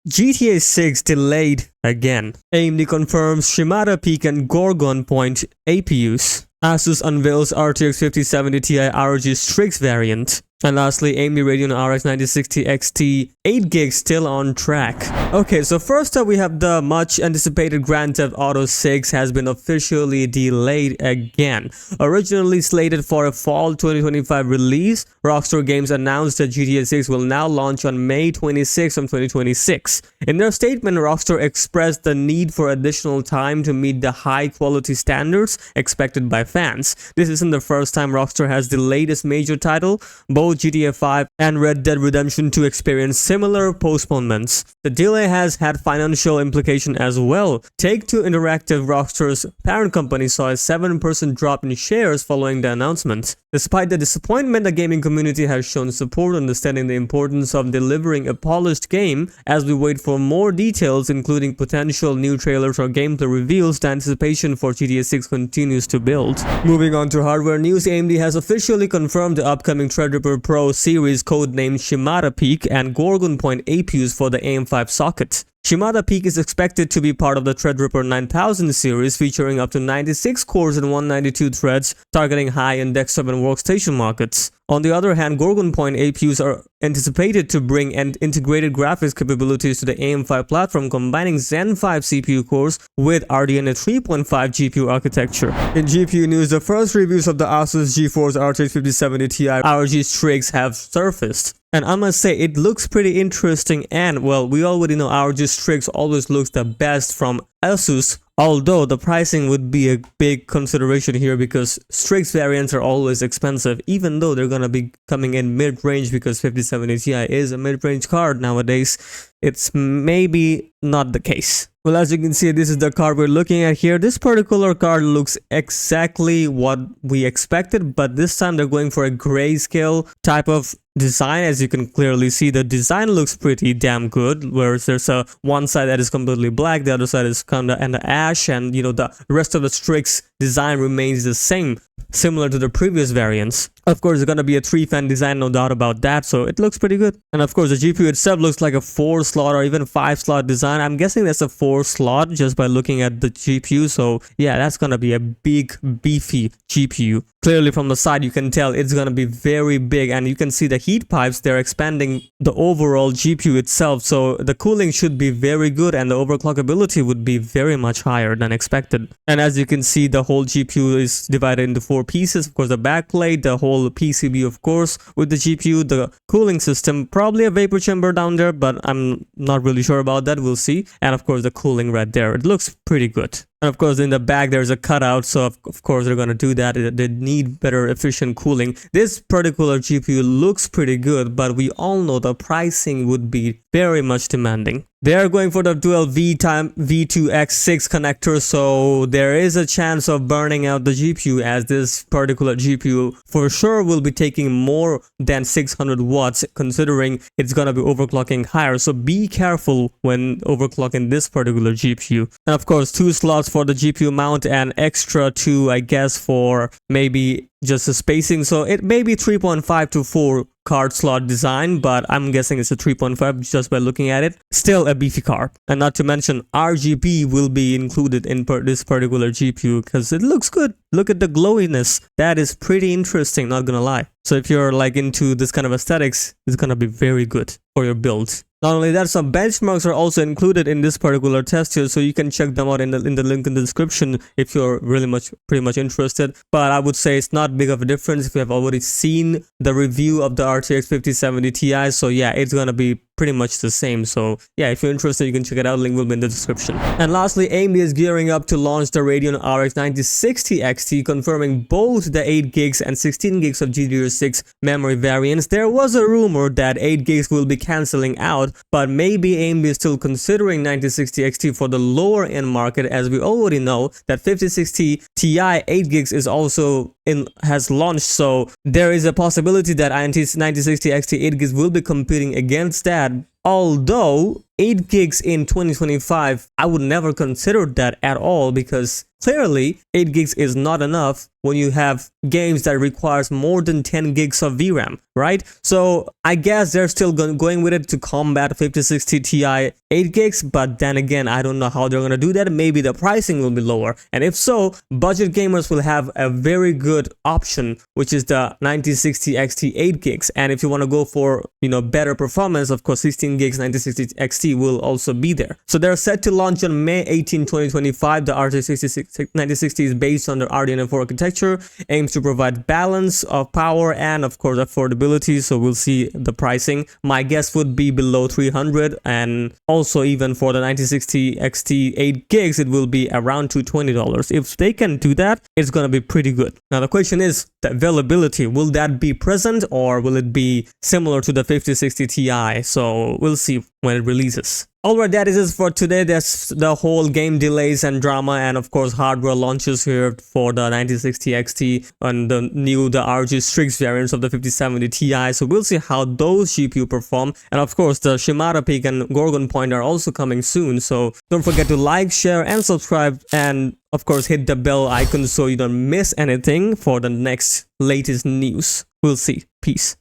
GTA 6 delayed again. AMD confirms Shimada peak and Gorgon point APUs. ASUS unveils RTX 5070 Ti ROG Strix variant. And lastly, AMD Radeon RX 9060 XT 8GB still on track. Okay, so first up we have the much anticipated Grand Theft Auto 6 has been officially delayed again. Originally slated for a fall 2025 release, Rockstar Games announced that GTA 6 will now launch on May 26 of 2026. In their statement, Rockstar expressed the need for additional time to meet the high quality standards expected by fans. This isn't the first time Rockstar has delayed its major title. Both GTA 5 and Red Dead Redemption 2 experienced similar postponements. The delay has had financial implication as well. Take-Two Interactive, Rockstar's parent company, saw a 7% drop in shares following the announcement. Despite the disappointment, the gaming community has shown support, understanding the importance of delivering a polished game. As we wait for more details, including potential new trailers or gameplay reveals, the anticipation for GTA 6 continues to build. Moving on to hardware news, AMD has officially confirmed the upcoming Threadripper Pro series codenamed Shimada Peak and Gorgon point APUs for the AM5 socket. Shimada Peak is expected to be part of the Threadripper 9000 series, featuring up to 96 cores and 192 threads, targeting high-end desktop and workstation markets. On the other hand, Gorgon point APUs are anticipated to bring integrated graphics capabilities to the AM5 platform, combining Zen 5 CPU cores with RDNA 3.5 GPU architecture. In GPU news, the first reviews of the ASUS GeForce RTX 5070 Ti ROG Strix have surfaced. And I must say, it looks pretty interesting, and well, we already know ROG Strix always looks the best from ASUS, although the pricing would be a big consideration here because Strix variants are always expensive, even though they're gonna be coming in mid-range because 5070 Ti is a mid-range card nowadays. It's maybe not the case. Well, as you can see, this is the card we're looking at here. This particular card looks exactly what we expected, but this time they're going for a grayscale type of design. As you can clearly see, the design looks pretty damn good, whereas there's a one side that is completely black, the other side is kind of ash, and you know, the rest of the Strix design remains the same, similar to the previous variants. Of course, it's gonna be a 3-fan design, no doubt about that, so it looks pretty good. And of course, the GPU itself looks like a 4-slot or even 5-slot design. I'm guessing that's a 4-slot just by looking at the GPU, so yeah, that's gonna be a big, beefy GPU. Clearly from the side, you can tell it's gonna be very big, and you can see the heat pipes, they're expanding the overall GPU itself, so the cooling should be very good and the overclockability would be very much higher than expected. And as you can see, the whole GPU is divided into 4 pieces. Of course, the backplate, the whole PCB, of course, with the GPU, the cooling system, probably a vapor chamber down there, but I'm not really sure about that, we'll see. And of course, the cooling right there, it looks pretty good. And of course, in the back, there's a cutout, so of course, they're going to do that. They need better efficient cooling. This particular GPU looks pretty good, but we all know the pricing would be very much demanding. They are going for the dual V2X6 connector, so there is a chance of burning out the GPU, as this particular GPU for sure will be taking more than 600 watts, considering it's going to be overclocking higher. So be careful when overclocking this particular GPU. And of course, 2 slots for the GPU mount and extra 2, I guess, for maybe just the spacing. So it may be 3.5 to 4 card slot design, but I'm guessing it's a 3.5 just by looking at it. Still a beefy card. And not to mention, RGB will be included in this particular GPU because it looks good. Look at the glowiness. That is pretty interesting, not gonna lie. So if you're like into this kind of aesthetics, it's gonna be very good for your build. Not only that, some benchmarks are also included in this particular test here, so you can check them out in the link in the description if you're pretty much interested. But I would say it's not big of a difference if you have already seen the review of the RTX 5070 Ti. So yeah, it's gonna be pretty much the same. So yeah, if you're interested, you can check it out. Link will be in the description. And lastly, AMD is gearing up to launch the Radeon RX 9060 XT, confirming both the 8GB and 16GB of GDDR6 memory variants. There was a rumor that 8GB will be cancelling out, but maybe AMD is still considering 9060 XT for the lower end market, as we already know that 5060 Ti 8GB is also has launched, so there is a possibility that 9060 XT 8GB will be competing against that. Although 8GB in 2025, I would never consider that at all, because clearly 8GB is not enough when you have games that requires more than 10 gigs of VRAM, right? So I guess they're still going with it to combat 5060 Ti 8 gigs, but then again, I don't know how they're gonna do that. Maybe the pricing will be lower, and if so, budget gamers will have a very good option, which is the 9060 XT 8 gigs. And if you want to go for, you know, better performance, of course 16 gigs 9060 XT will also be there. So they're set to launch on May 18, 2025. The RTX 9060 is based on the RDNA4 architecture, aims to provide balance of power and of course affordability. So we'll see the pricing. My guess would be below 300, and also even for the 9060 XT 8 gigs it will be around $220. If they can do that, it's gonna be pretty good. Now the question is the availability. Will that be present, or will it be similar to the 5060 Ti? So we'll see when it releases. Alright, that is it for today. That's the whole game delays and drama, and of course hardware launches here for the 9060 XT and the ROG Strix variants of the 5070 Ti. So we'll see how those GPU perform, and of course the Shimada Peak and Gorgon Point are also coming soon. So don't forget to like, share and subscribe, and of course hit the bell icon so you don't miss anything for the next latest news. We'll see. Peace.